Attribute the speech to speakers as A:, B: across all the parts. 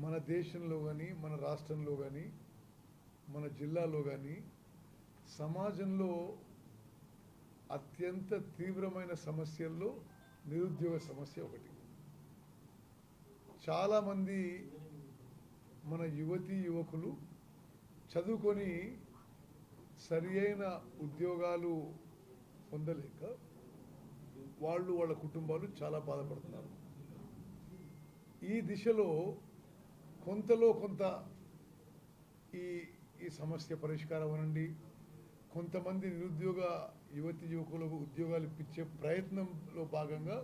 A: మన దేశంలో కానీ మన రాష్ట్రంలో కానీ మన జిల్లాలో కానీ సమాజంలో అత్యంత తీవ్రమైన సమస్యల్లో నిరుద్యోగ సమస్య ఒకటి. చాలామంది మన యువతీ యువకులు చదువుకొని సరి అయిన ఉద్యోగాలు పొందలేక వాళ్ళ కుటుంబాలు చాలా బాధపడుతున్నారు. ఈ దిశలో కొంతలో కొంత ఈ సమస్య పరిష్కారం అనండి, కొంతమంది నిరుద్యోగ యువతి యువకులకు ఉద్యోగాలు ఇప్పించే ప్రయత్నంలో భాగంగా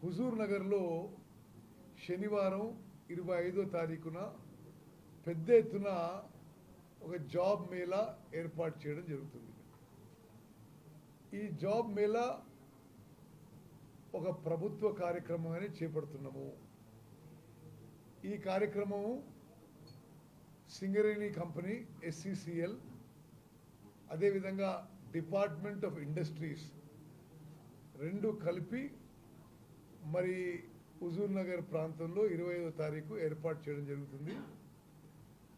A: హుజూర్ నగర్లో శనివారం 25వ తారీఖున పెద్ద ఎత్తున ఒక జాబ్ మేళా ఏర్పాటు చేయడం జరుగుతుంది. ఈ జాబ్ మేళా ఒక ప్రభుత్వ కార్యక్రమాన్ని చేపడుతున్నాము. ఈ కార్యక్రమం సింగరేణి కంపెనీ SCCL అదేవిధంగా డిపార్ట్మెంట్ ఆఫ్ ఇండస్ట్రీస్ రెండు కలిపి మరి హుజూర్ నగర్ ప్రాంతంలో 25వ తారీఖు ఏర్పాటు చేయడం జరుగుతుంది.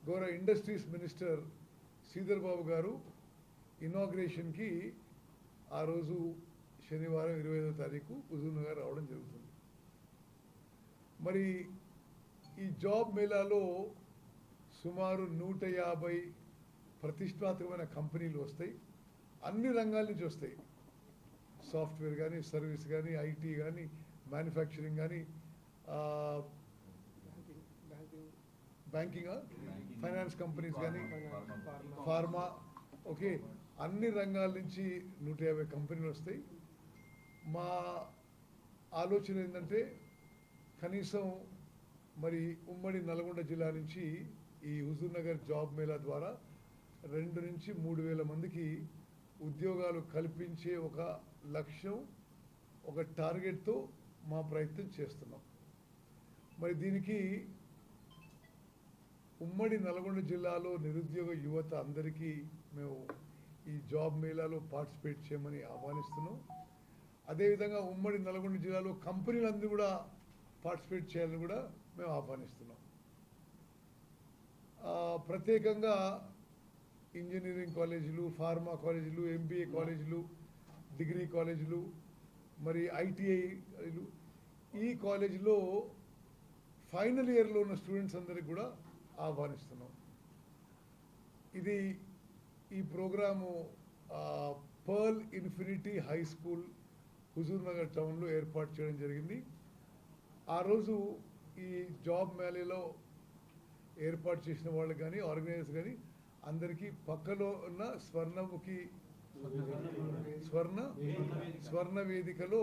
A: గౌరవ ఇండస్ట్రీస్ మినిస్టర్ శ్రీధర్ బాబు గారు ఇనాగ్రేషన్కి ఆ రోజు శనివారం 25వ తారీఖు హుజూర్ నగర్ రావడం జరుగుతుంది. మరి ఈ జాబ్ మేళాలో సుమారు 150 ప్రతిష్టాత్మకమైన కంపెనీలు వస్తాయి. అన్ని రంగాల నుంచి వస్తాయి. సాఫ్ట్వేర్ కానీ, సర్వీస్ కానీ, IT కానీ, మ్యానుఫ్యాక్చరింగ్ కానీ, బ్యాంకింగ్, ఫైనాన్స్ కంపెనీస్ కానీ, ఫార్మా, ఓకే, అన్ని రంగాల నుంచి 150 కంపెనీలు వస్తాయి. మా ఆలోచన ఏంటంటే కనీసం మరి ఉమ్మడి నల్గొండ జిల్లా నుంచి ఈ హుజూర్ నగర్ జాబ్ మేళా ద్వారా 2 నుంచి 3 వేల మందికి ఉద్యోగాలు కల్పించే ఒక లక్ష్యం, ఒక టార్గెట్తో మా ప్రయత్నం చేస్తున్నాం. మరి దీనికి ఉమ్మడి నల్గొండ జిల్లాలో నిరుద్యోగ యువత అందరికీ మేము ఈ జాబ్ మేళాలో పార్టిసిపేట్ చేయమని ఆహ్వానిస్తున్నాం. అదేవిధంగా ఉమ్మడి నల్గొండ జిల్లాలో కంపెనీలందరూ కూడా పార్టిసిపేట్ చేయాలని కూడా మేము ఆహ్వానిస్తున్నాం. ప్రత్యేకంగా ఇంజనీరింగ్ కాలేజీలు, ఫార్మా కాలేజీలు, MBA కాలేజీలు, డిగ్రీ కాలేజీలు, మరి ITI కాలేజీలు, ఈ కాలేజీలో ఫైనల్ ఇయర్లో ఉన్న స్టూడెంట్స్ అందరికి కూడా ఆహ్వానిస్తున్నాం. ఈ programme Pearl Infinity High School Huzur Nagar టౌన్లో ఏర్పాటు చేయడం జరిగింది. ఆ రోజు ఈ జాబ్ మేళాలో ఏర్పాటు చేసిన వాళ్ళు కానీ, ఆర్గనైజర్స్ కానీ అందరికీ పక్కలో ఉన్న స్వర్ణ వేదికలో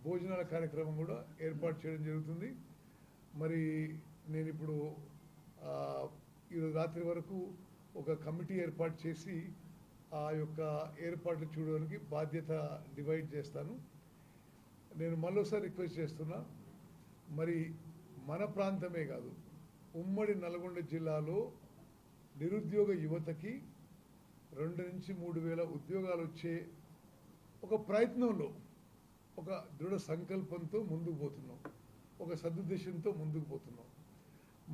A: భోజనాల కార్యక్రమం కూడా ఏర్పాటు చేయడం జరుగుతుంది. మరి నేను ఇప్పుడు ఈరోజు రాత్రి వరకు ఒక కమిటీ ఏర్పాటు చేసి ఆ యొక్క ఏర్పాట్లు చూడడానికి బాధ్యత డివైడ్ చేస్తాను. నేను మరోసారి రిక్వెస్ట్ చేస్తున్నా, మరి మన ప్రాంతమే కాదు ఉమ్మడి నల్గొండ జిల్లాలో నిరుద్యోగ యువతకి 2 నుంచి 3 వేల ఉద్యోగాలు వచ్చే ఒక ప్రయత్నంలో, ఒక దృఢ సంకల్పంతో ముందుకు పోతున్నాం, ఒక సదుద్దేశంతో ముందుకు పోతున్నాం.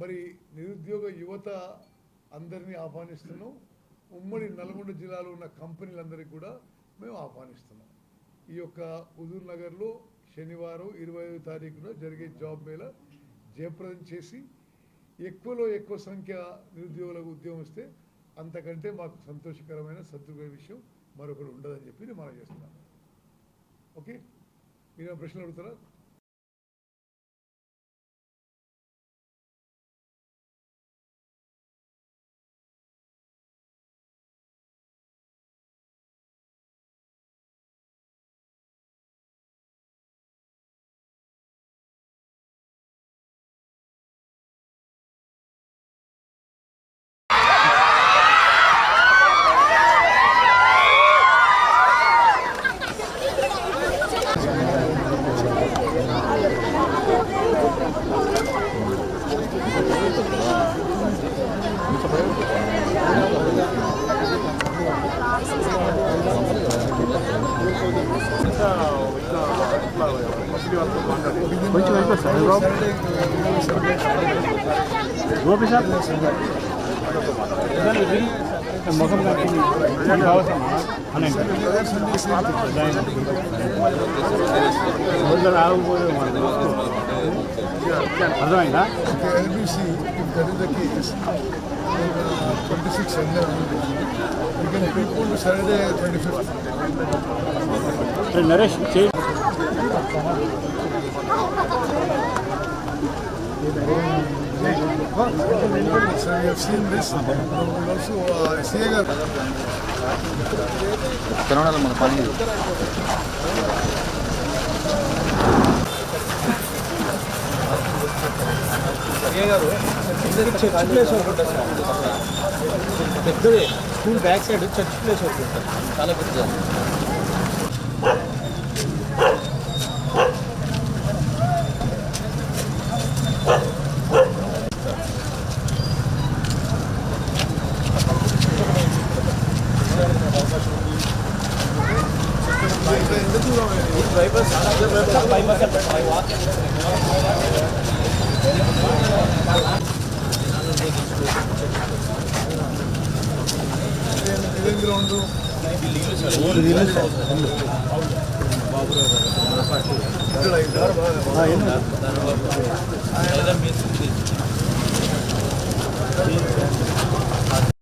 A: మరి నిరుద్యోగ యువత అందరినీ ఆహ్వానిస్తున్నాం. ఉమ్మడి నల్గొండ జిల్లాలో ఉన్న కంపెనీలందరికీ కూడా మేము ఆహ్వానిస్తున్నాం. ఈ యొక్క హుజూర్ నగర్లో శనివారం 25వ తారీఖున జరిగే జాబ్ మేళా జయప్రదం చేసి ఎక్కువలో ఎక్కువ సంఖ్య నిరుద్యోగులకు ఉద్యోగం వస్తే అంతకంటే మాకు సంతోషకరమైన సంతృప్తి విషయం మరొకటి ఉండదని చెప్పి నేను మనం చేస్తున్నాను. ఓకే, మీరు ప్రశ్నలు అడుగుతారా?
B: గోపి సార్ ముఖం అర్థమైందా?
A: LBC, if that is the case, then 26 Sunday we can postpone to Saturday 25th.
B: Naresh చేయి.
A: So we have seen this. We will also see
C: తెలంగాణలో మన పని
D: చర్చ్ ప్లేస్ ఒకటి పెద్దది school back side church place ఒకటి చాలా పెద్దది.
A: ground.